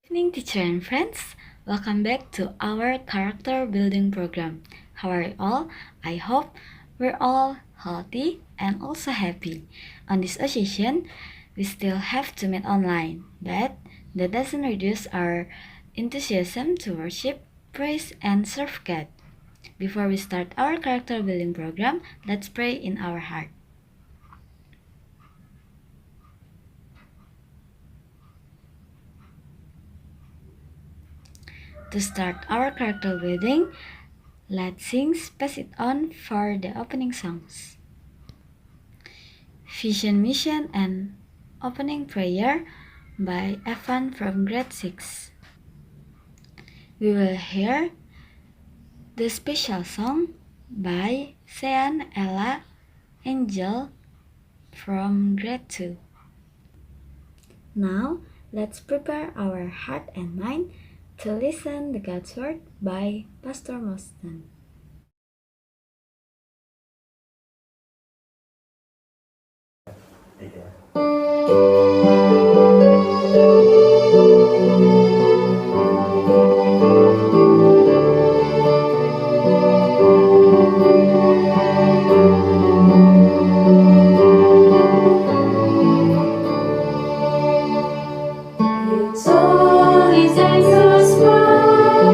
Evening, teacher and friends. Welcome back to our character building program. How are you all? I hope we're all healthy and also happy. On this occasion, we still have to meet online, but that doesn't reduce our enthusiasm to worship, praise, and serve God. Before we start our character building program, let's pray in our heart. To start our character building, let's sing Pass It On for the opening songs. Vision, Mission, and Opening Prayer by Evan from grade 6. We will hear the special song by Sean Ella Angel from grade 2. Now, let's prepare our heart and mind to listen the God's Word by Pastor Moston. So he takes us far,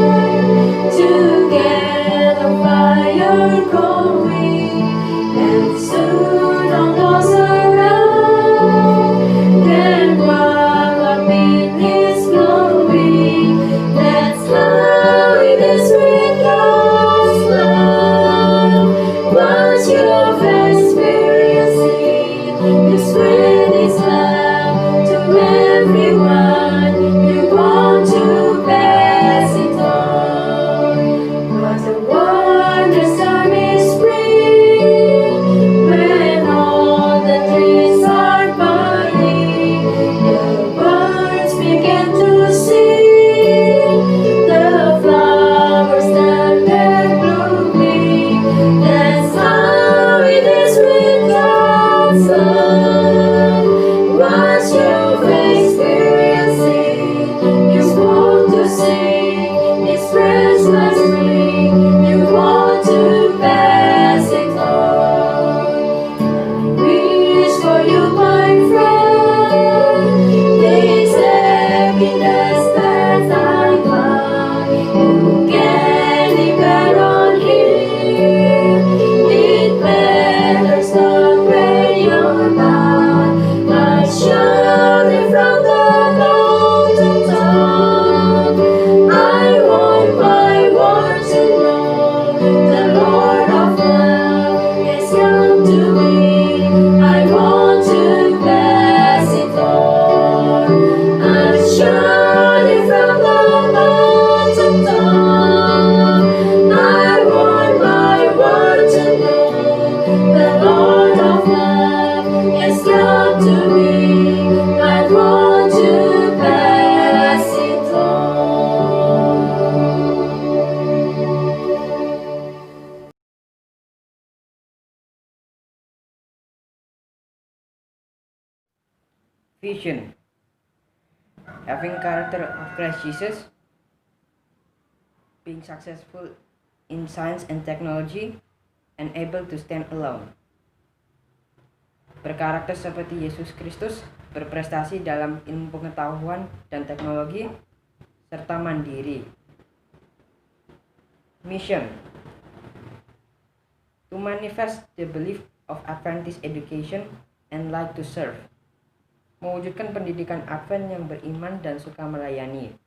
together fire going, and soon all those around can walk up in his glory. That's how it is with God's love. Once you've experienced it, you spread his love to everyone. You want to pass it on. What a wondrous time is spring, when all the trees are budding, the birds begin to sing, the flowers stand there blooming. That's how it is with God's love. Once you've experienced it, you want to sing His praise like spring. You want to pass it on. Wish for you, my friend. This happiness that I find, you can depend on Him. It matters not where you're bound. I shout it from the mountaintop. I want my world to know the Lord of love has come to me. I want to pass it on. I shout it from the mountaintop. I want my world to know the Lord of love has come to me. I want to pass it on. Vision. Having character of Christ Jesus, being successful in science and technology, and able to stand alone. Berkarakter seperti Yesus Kristus, berprestasi dalam ilmu pengetahuan dan teknologi, serta mandiri. Mission. To manifest the belief of Adventist education and like to serve. Mewujudkan pendidikan Advent yang beriman dan suka melayani.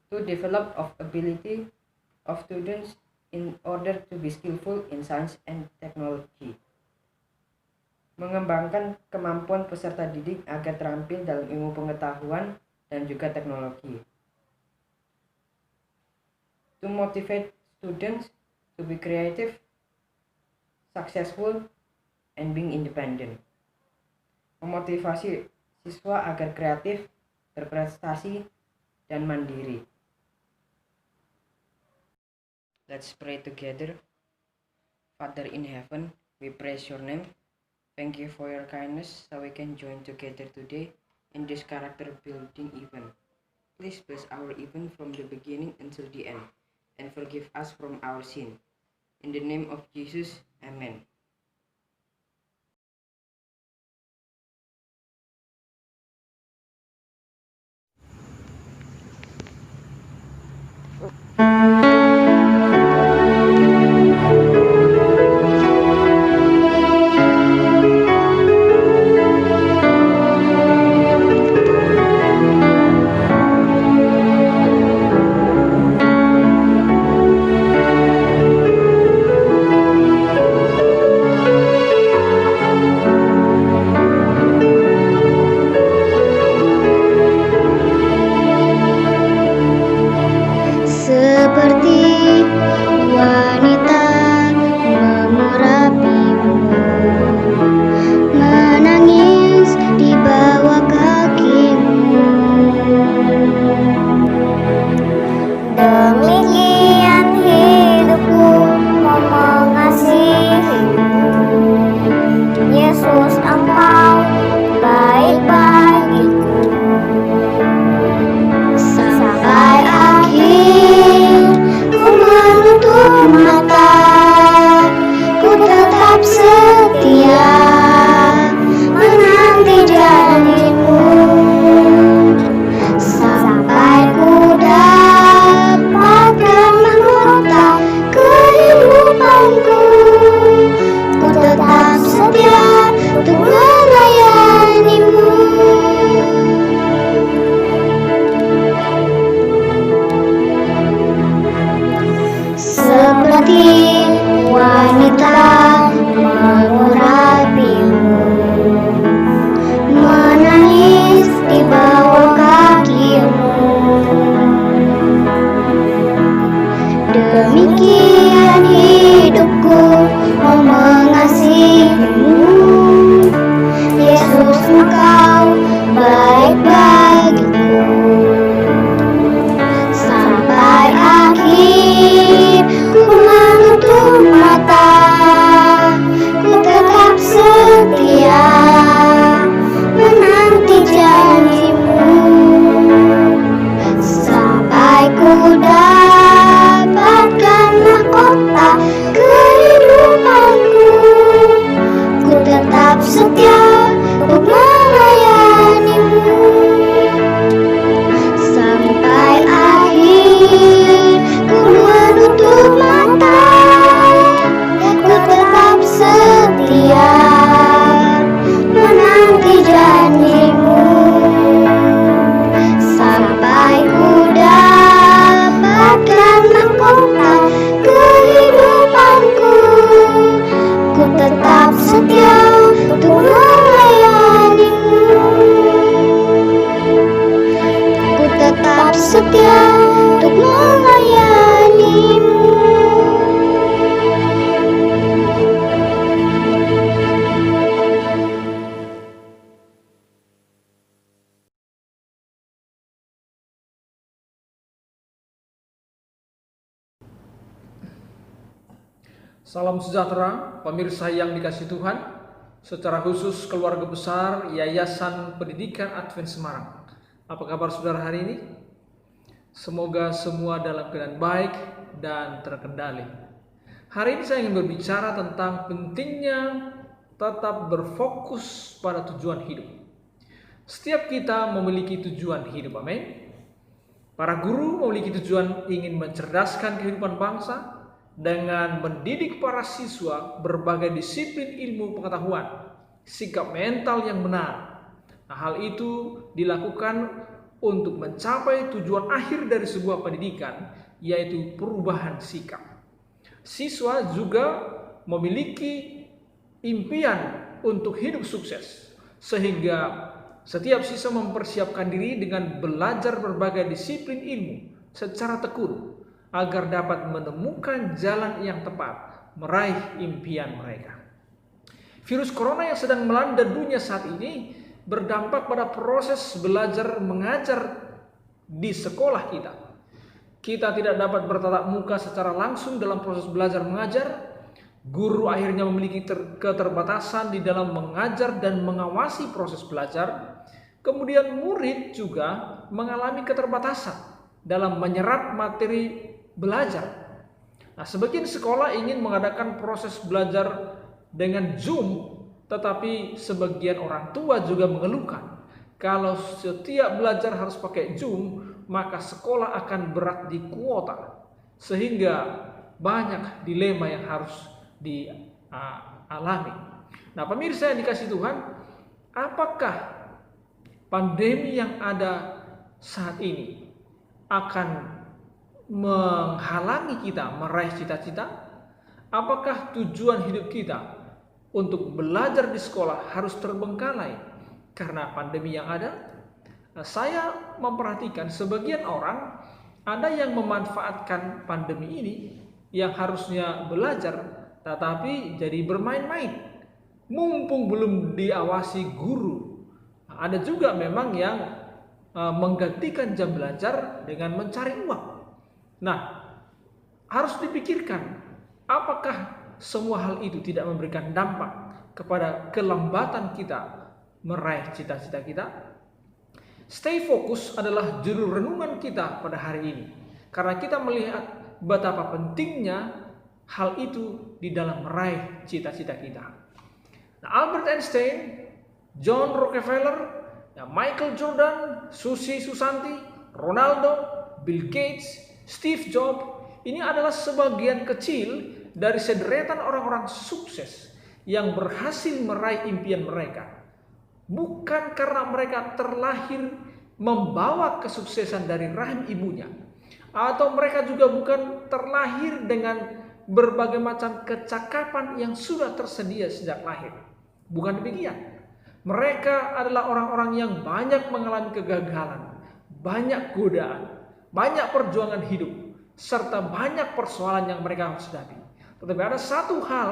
To develop of ability of students in order to be skillful in science and technology. Mengembangkan kemampuan peserta didik agar terampil dalam ilmu pengetahuan dan juga teknologi. To motivate students to be creative, successful, and being independent. Memotivasi siswa agar kreatif, berprestasi, dan mandiri. Let's pray together. Father in heaven, we praise your name. Thank you for your kindness so we can join together today. in this character building event. Please bless our event from the beginning until the end, and forgive us from our sin. In the name of Jesus, Amen. Seperti wanita mengurapimu, menangis di bawah kakimu. Demikian hidupku mau mengasihimu, Yesus, Engkau baik bagiku. Sampai akhir ku menutup mata, ku tetap setia menanti janjimu. Sampai ku dapatkan mahkota kehidupanku, ku tetap setia untuk melayanimu. Seperti wanita mengurapimu, menangis di bawah kakimu. Demikian hidupku mau mengasihimu, Yesus, Engkau baik bagiku. Sampai akhir ku menutup mata, ku tetap setia menanti janjimu. Sampai ku dapatkan mahkota kehidupanku, ku tetap setia untuk melayanimu. Sampai akhir ku menutup mata, ku tetap setia menanti janjimu. Sampai ku dapatkan mahkota kehidupanku, ku tetap setia untuk melayanimu. Ku tetap setia untuk melayanimu. Salam sejahtera, pemirsa yang dikasihi Tuhan, secara khusus keluarga besar Yayasan Pendidikan Advent Semarang. Apa kabar saudara hari ini? Semoga semua dalam keadaan baik dan terkendali. Hari ini saya ingin berbicara tentang pentingnya tetap berfokus pada tujuan hidup. Setiap kita memiliki tujuan hidup, amin. Para guru memiliki tujuan ingin mencerdaskan kehidupan bangsa dengan mendidik para siswa berbagai disiplin ilmu pengetahuan, sikap mental yang benar. Nah, hal itu dilakukan untuk mencapai tujuan akhir dari sebuah pendidikan, yaitu perubahan sikap. Siswa juga memiliki impian untuk hidup sukses, sehingga setiap siswa mempersiapkan diri dengan belajar berbagai disiplin ilmu secara tekun agar dapat menemukan jalan yang tepat meraih impian mereka. Virus corona yang sedang melanda dunia saat ini berdampak pada proses belajar mengajar di sekolah kita. Kita tidak dapat bertatap muka secara langsung dalam proses belajar mengajar. Guru akhirnya memiliki keterbatasan di dalam mengajar dan mengawasi proses belajar. Kemudian murid juga mengalami keterbatasan dalam menyerap materi belajar. Nah, sebagian sekolah ingin mengadakan proses belajar dengan Zoom, tetapi sebagian orang tua juga mengeluhkan kalau setiap belajar harus pakai Zoom, maka sekolah akan berat di kuota, sehingga banyak dilema yang harus dialami. Nah, pemirsa yang dikasihi Tuhan, apakah pandemi yang ada saat ini akan menghalangi kita meraih cita-cita? Apakah tujuan hidup kita untuk belajar di sekolah harus terbengkalai karena pandemi yang ada? Saya memperhatikan sebagian orang ada yang memanfaatkan pandemi ini yang harusnya belajar tetapi jadi bermain-main, mumpung belum diawasi guru. Ada juga memang yang menggantikan jam belajar dengan mencari uang. Nah, harus dipikirkan apakah semua hal itu tidak memberikan dampak kepada kelambatan kita meraih cita-cita kita. Stay focus adalah judul renungan kita pada hari ini, karena kita melihat betapa pentingnya hal itu di dalam meraih cita-cita kita. Nah, Albert Einstein, John Rockefeller, Michael Jordan, Susi Susanti, Ronaldo, Bill Gates, Steve Jobs, ini adalah sebagian kecil dari sederetan orang-orang sukses yang berhasil meraih impian mereka. Bukan karena mereka terlahir membawa kesuksesan dari rahim ibunya, atau mereka juga bukan terlahir dengan berbagai macam kecakapan yang sudah tersedia sejak lahir. Bukan demikian. Mereka adalah orang-orang yang banyak mengalami kegagalan, banyak godaan, banyak perjuangan hidup, serta banyak persoalan yang mereka harus hadapi. Tetapi ada satu hal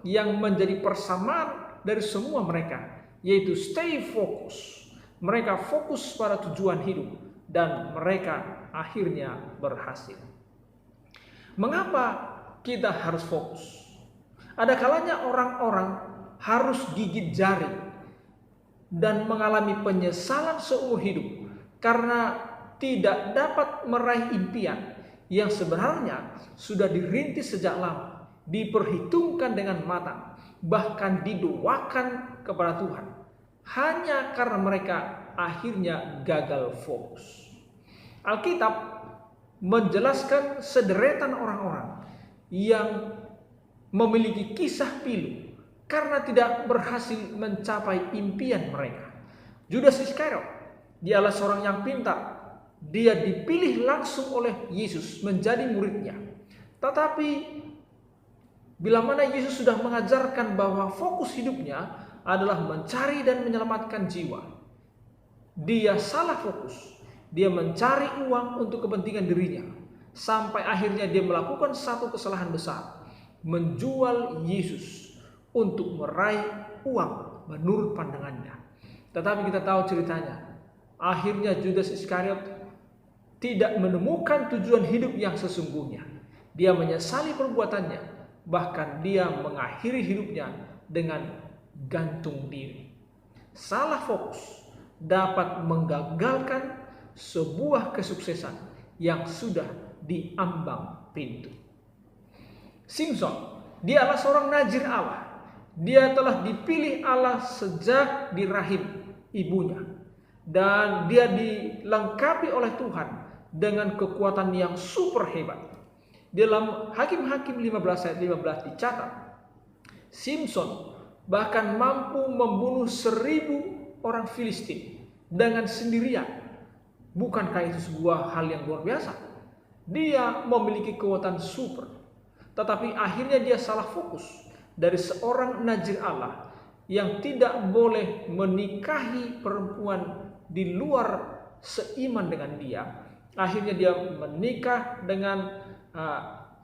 yang menjadi persamaan dari semua mereka, yaitu stay fokus. Mereka fokus pada tujuan hidup dan mereka akhirnya berhasil. Mengapa kita harus fokus? Ada kalanya orang-orang harus gigit jari dan mengalami penyesalan seumur hidup karena tidak dapat meraih impian yang sebenarnya sudah dirintis sejak lama, diperhitungkan dengan matang, bahkan didoakan kepada Tuhan, hanya karena mereka akhirnya gagal fokus. Alkitab menjelaskan sederetan orang-orang yang memiliki kisah pilu karena tidak berhasil mencapai impian mereka. Judas Iskariot, dia adalah seorang yang pintar. Dia dipilih langsung oleh Yesus menjadi muridnya. Tetapi bila mana Yesus sudah mengajarkan bahwa fokus hidupnya adalah mencari dan menyelamatkan jiwa, dia salah fokus. Dia mencari uang untuk kepentingan dirinya, sampai akhirnya dia melakukan satu kesalahan besar, menjual Yesus untuk meraih uang menurut pandangannya. Tetapi kita tahu ceritanya, akhirnya Judas Iskariot tidak menemukan tujuan hidup yang sesungguhnya. Dia menyesali perbuatannya, bahkan dia mengakhiri hidupnya dengan gantung diri. Salah fokus dapat menggagalkan sebuah kesuksesan yang sudah diambang pintu. Simson, dia adalah seorang nazir Allah. Dia telah dipilih Allah sejak di rahim ibunya, dan dia dilengkapi oleh Tuhan dengan kekuatan yang super hebat. Dalam Hakim-Hakim 15 ayat 15 dicatat, Simson bahkan mampu membunuh 1000 orang Filistin dengan sendirian. Bukankah itu sebuah hal yang luar biasa? Dia memiliki kekuatan super. Tetapi akhirnya dia salah fokus. Dari seorang nazir Allah yang tidak boleh menikahi perempuan di luar seiman dengan dia, akhirnya dia menikah dengan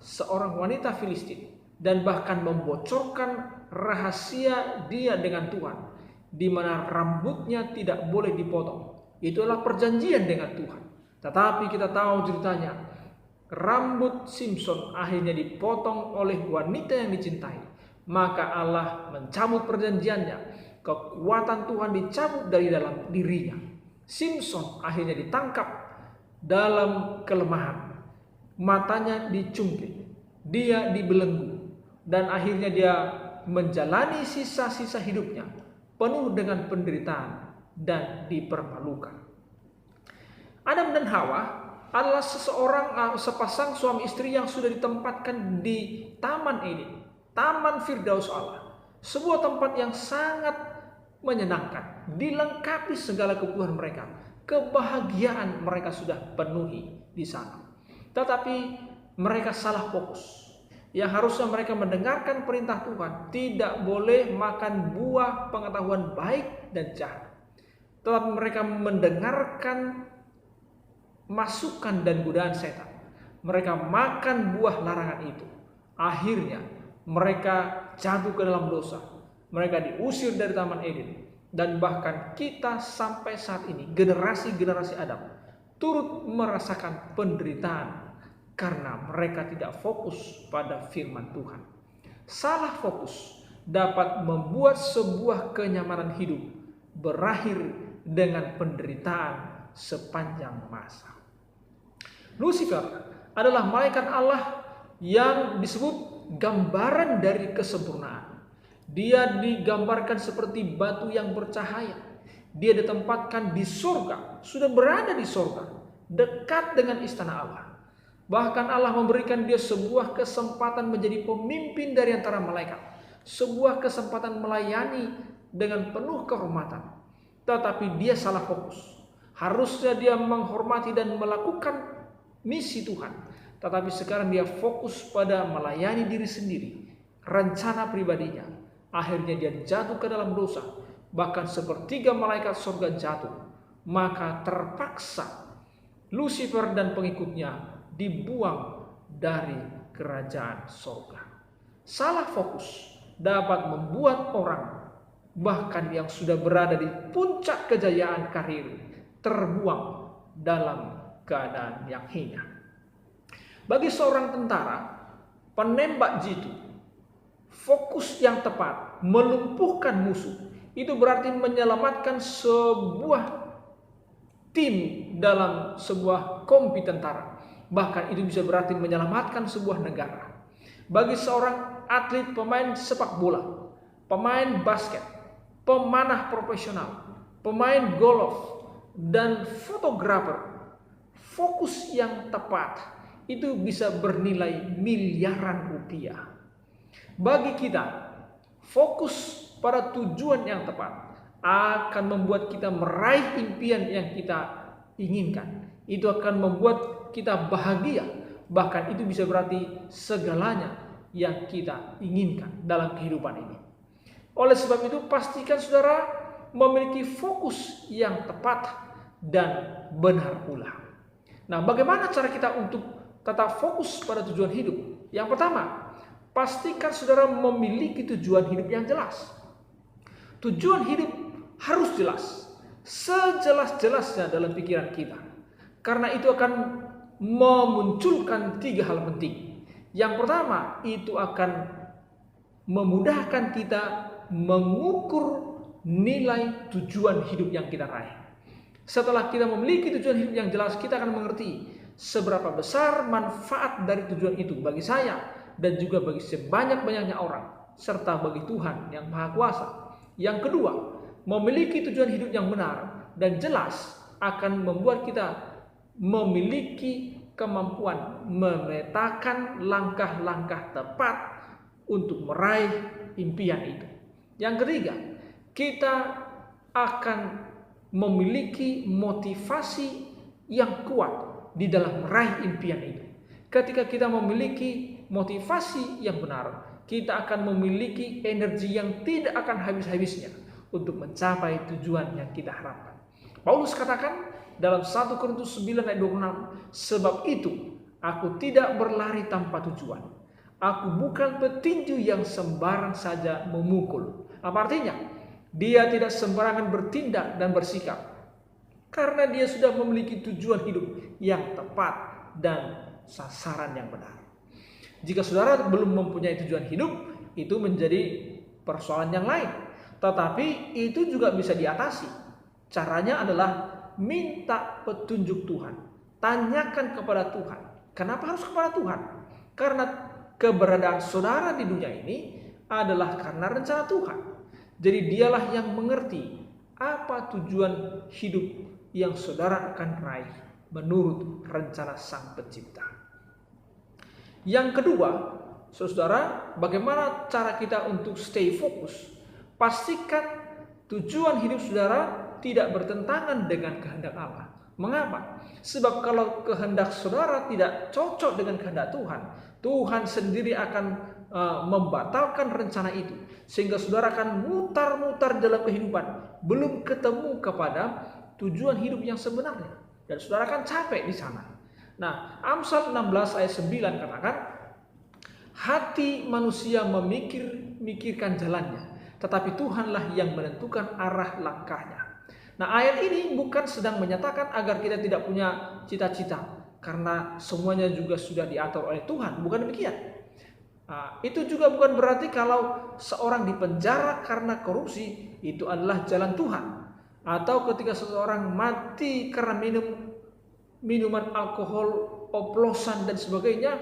seorang wanita Filistin dan bahkan membocorkan rahasia dia dengan Tuhan, di mana rambutnya tidak boleh dipotong. Itulah perjanjian dengan Tuhan. Tetapi kita tahu ceritanya, rambut Simson akhirnya dipotong oleh wanita yang dicintai. Maka Allah mencabut perjanjiannya. Kekuatan Tuhan dicabut dari dalam dirinya. Simpson akhirnya ditangkap dalam kelemahan. Matanya dicungkil, dia dibelenggu, dan akhirnya dia menjalani sisa-sisa hidupnya penuh dengan penderitaan dan dipermalukan. Adam dan Hawa adalah sepasang suami istri yang sudah ditempatkan di Taman Eden, Taman Firdaus Allah, sebuah tempat yang sangat menyenangkan, dilengkapi segala kebutuhan mereka, kebahagiaan mereka sudah penuhi di sana. Tetapi mereka salah fokus. Yang harusnya mereka mendengarkan perintah Tuhan, tidak boleh makan buah pengetahuan baik dan jahat. Tetapi mereka mendengarkan masukan dan godaan setan. Mereka makan buah larangan itu. Akhirnya mereka jatuh ke dalam dosa. Mereka diusir dari Taman Eden. Dan bahkan kita sampai saat ini, generasi-generasi Adam, turut merasakan penderitaan karena mereka tidak fokus pada firman Tuhan. Salah fokus dapat membuat sebuah kenyamanan hidup berakhir dengan penderitaan sepanjang masa. Lucifer adalah malaikat Allah yang disebut gambaran dari kesempurnaan. Dia digambarkan seperti batu yang bercahaya. Dia ditempatkan di surga, sudah berada di surga, dekat dengan istana Allah. Bahkan Allah memberikan dia sebuah kesempatan menjadi pemimpin dari antara malaikat. Sebuah kesempatan melayani dengan penuh kehormatan. Tetapi dia salah fokus. Harusnya dia menghormati dan melakukan misi Tuhan. Tetapi sekarang dia fokus pada melayani diri sendiri, rencana pribadinya. Akhirnya dia jatuh ke dalam dosa. Bahkan sepertiga malaikat surga jatuh. Maka terpaksa Lucifer dan pengikutnya dibuang dari kerajaan surga. Salah fokus dapat membuat orang bahkan yang sudah berada di puncak kejayaan karir terbuang dalam keadaan yang hina. Bagi seorang tentara, penembak jitu, fokus yang tepat melumpuhkan musuh itu berarti menyelamatkan sebuah tim dalam sebuah kompi tentara. Bahkan itu bisa berarti menyelamatkan sebuah negara. Bagi seorang atlet, pemain sepak bola, pemain basket, pemanah profesional, pemain golf, dan fotografer, fokus yang tepat itu bisa bernilai miliaran rupiah. Bagi kita, fokus pada tujuan yang tepat akan membuat kita meraih impian yang kita inginkan. Itu akan membuat kita bahagia, bahkan itu bisa berarti segalanya yang kita inginkan dalam kehidupan ini. Oleh sebab itu, pastikan saudara memiliki fokus yang tepat dan benar pula. Nah, bagaimana cara kita untuk tetap fokus pada tujuan hidup? Yang pertama, pastikan saudara memiliki tujuan hidup yang jelas. Tujuan hidup harus jelas, sejelas-jelasnya dalam pikiran kita. Karena itu akan memunculkan 3 hal penting. Yang pertama, itu akan memudahkan kita mengukur nilai tujuan hidup yang kita raih. Setelah kita memiliki tujuan hidup yang jelas, kita akan mengerti seberapa besar manfaat dari tujuan itu bagi saya dan juga bagi sebanyak-banyaknya orang, serta bagi Tuhan yang Maha Kuasa. Yang kedua, memiliki tujuan hidup yang benar dan jelas akan membuat kita memiliki kemampuan memetakan langkah-langkah tepat untuk meraih impian itu. Yang ketiga, kita akan memiliki motivasi yang kuat di dalam meraih impian itu. Ketika kita memiliki motivasi yang benar, kita akan memiliki energi yang tidak akan habis-habisnya untuk mencapai tujuan yang kita harapkan. Paulus katakan dalam 1 Korintus 9 ayat 26, sebab itu aku tidak berlari tanpa tujuan. Aku bukan petinju yang sembarang saja memukul. Apa artinya? Dia tidak sembarangan bertindak dan bersikap. Karena dia sudah memiliki tujuan hidup yang tepat dan sasaran yang benar. Jika saudara belum mempunyai tujuan hidup, itu menjadi persoalan yang lain. Tetapi itu juga bisa diatasi. Caranya adalah minta petunjuk Tuhan. Tanyakan kepada Tuhan. Kenapa harus kepada Tuhan? Karena keberadaan saudara di dunia ini adalah karena rencana Tuhan. Jadi dialah yang mengerti apa tujuan hidup yang saudara akan raih menurut rencana Sang Pencipta. Yang kedua, saudara, bagaimana cara kita untuk stay fokus? Pastikan tujuan hidup saudara tidak bertentangan dengan kehendak Allah. Mengapa? Sebab kalau kehendak saudara tidak cocok dengan kehendak Tuhan, Tuhan sendiri akan membatalkan rencana itu. Sehingga saudara akan mutar-mutar dalam kehidupan, belum ketemu kepada tujuan hidup yang sebenarnya. Dan saudara akan capek di sana. Nah, Amsal 16 ayat 9 katakan, hati manusia memikirkan jalannya, tetapi Tuhanlah yang menentukan arah langkahnya. Nah, ayat ini bukan sedang menyatakan agar kita tidak punya cita-cita, karena semuanya juga sudah diatur oleh Tuhan. Bukan demikian. Nah, itu juga bukan berarti kalau seorang dipenjara karena korupsi itu adalah jalan Tuhan. Atau ketika seseorang mati karena minuman alkohol, oplosan dan sebagainya,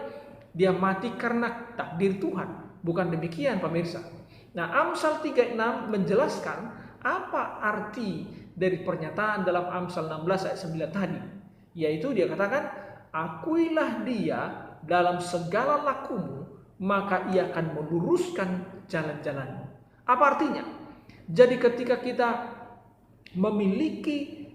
dia mati karena takdir Tuhan. Bukan demikian, pemirsa. Nah, Amsal 3:6 menjelaskan apa arti dari pernyataan dalam Amsal 16 ayat 9 tadi. Yaitu dia katakan, akuilah dia dalam segala lakumu, maka ia akan meluruskan jalan-jalanmu. Apa artinya? Jadi ketika kita memiliki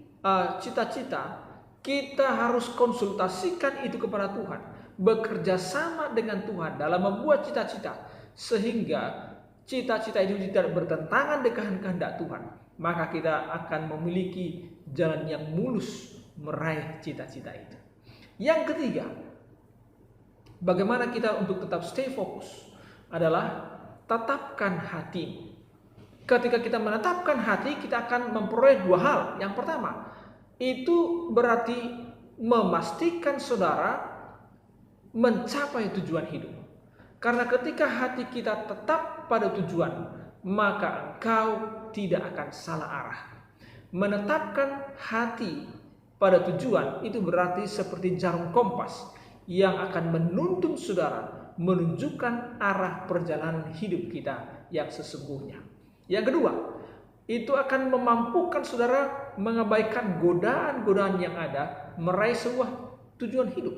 cita-cita, kita harus konsultasikan itu kepada Tuhan, bekerja sama dengan Tuhan dalam membuat cita-cita, sehingga cita-cita itu tidak bertentangan dengan kehendak Tuhan, maka kita akan memiliki jalan yang mulus meraih cita-cita itu. Yang ketiga, bagaimana kita untuk tetap stay fokus adalah tetapkan hati. Ketika kita menetapkan hati, kita akan memperoleh dua hal. Yang pertama, itu berarti memastikan saudara mencapai tujuan hidup. Karena ketika hati kita tetap pada tujuan, maka engkau tidak akan salah arah. Menetapkan hati pada tujuan itu berarti seperti jarum kompas yang akan menuntun saudara menunjukkan arah perjalanan hidup kita yang sesungguhnya. Yang kedua, itu akan memampukan saudara mengabaikan godaan-godaan yang ada meraih sebuah tujuan hidup.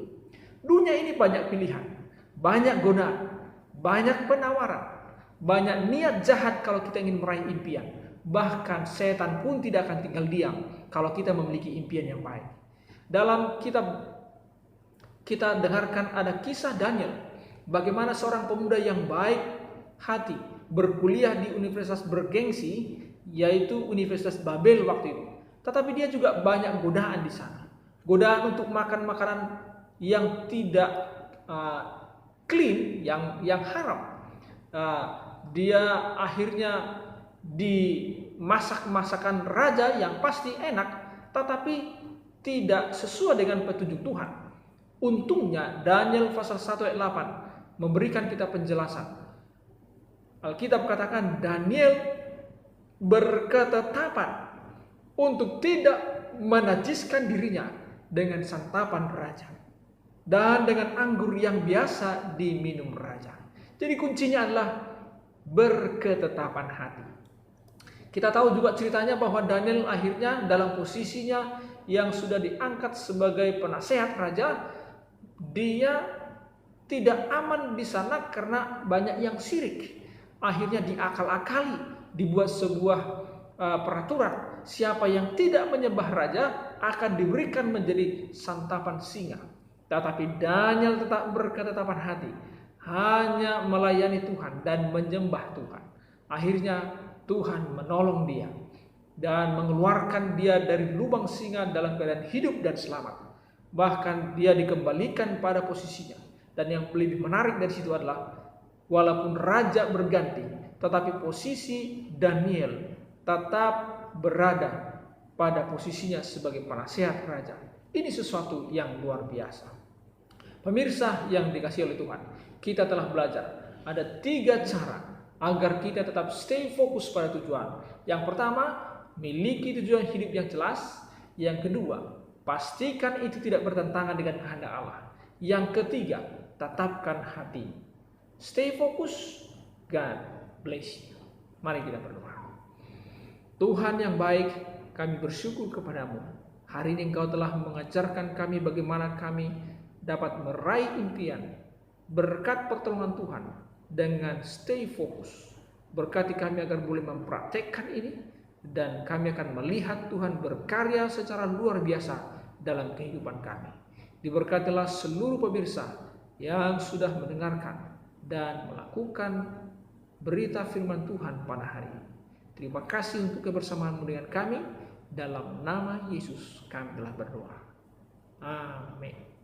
Dunia ini banyak pilihan, banyak godaan, banyak penawaran, banyak niat jahat kalau kita ingin meraih impian. Bahkan setan pun tidak akan tinggal diam kalau kita memiliki impian yang baik. Dalam kitab kita dengarkan ada kisah Daniel, bagaimana seorang pemuda yang baik hati berkuliah di universitas bergengsi, yaitu Universitas Babel waktu itu. Tetapi dia juga banyak godaan di sana. Godaan untuk makan makanan yang tidak clean, yang haram. Dia akhirnya dimasak masakan raja yang pasti enak, tetapi tidak sesuai dengan petunjuk Tuhan. Untungnya Daniel pasal 1 ayat 8 memberikan kita penjelasan. Alkitab katakan Daniel berketetapan untuk tidak menajiskan dirinya dengan santapan raja dan dengan anggur yang biasa diminum raja. Jadi kuncinya adalah berketetapan hati. Kita tahu juga ceritanya bahwa Daniel akhirnya dalam posisinya yang sudah diangkat sebagai penasehat raja, dia tidak aman di sana karena banyak yang syirik. Akhirnya diakal-akali, dibuat sebuah peraturan, siapa yang tidak menyembah raja akan diberikan menjadi santapan singa. Tetapi Daniel tetap berketetapan hati, hanya melayani Tuhan dan menyembah Tuhan. Akhirnya Tuhan menolong dia dan mengeluarkan dia dari lubang singa dalam keadaan hidup dan selamat. Bahkan dia dikembalikan pada posisinya. Dan yang lebih menarik dari situ adalah walaupun raja berganti, tetapi posisi Daniel tetap berada pada posisinya sebagai penasehat raja. Ini sesuatu yang luar biasa. Pemirsa yang dikasihi oleh Tuhan, kita telah belajar ada 3 cara agar kita tetap stay fokus pada tujuan. Yang pertama, miliki tujuan hidup yang jelas. Yang kedua, pastikan itu tidak bertentangan dengan kehendak Allah. Yang ketiga, tetapkan hati. Stay fokus. God bless you. Mari kita berdoa. Tuhan yang baik, kami bersyukur kepadamu. Hari ini Engkau telah mengajarkan kami bagaimana kami dapat meraih impian berkat pertolongan Tuhan dengan stay fokus. Berkati kami agar boleh mempraktekkan ini, dan kami akan melihat Tuhan berkarya secara luar biasa dalam kehidupan kami. Diberkatilah seluruh pemirsa yang sudah mendengarkan dan melakukan berita firman Tuhan pada hari ini. Terima kasih untuk kebersamaanmu dengan kami. Dalam nama Yesus kami telah berdoa. Amin.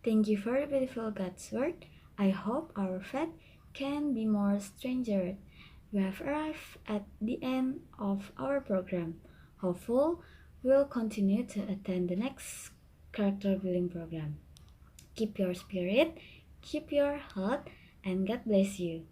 Thank you for the beautiful God's word. I hope our faith can be more strengthened. We have arrived at the end of our program. Hopeful we'll continue to attend the next character building program. Keep your spirit, keep your heart, and God bless you.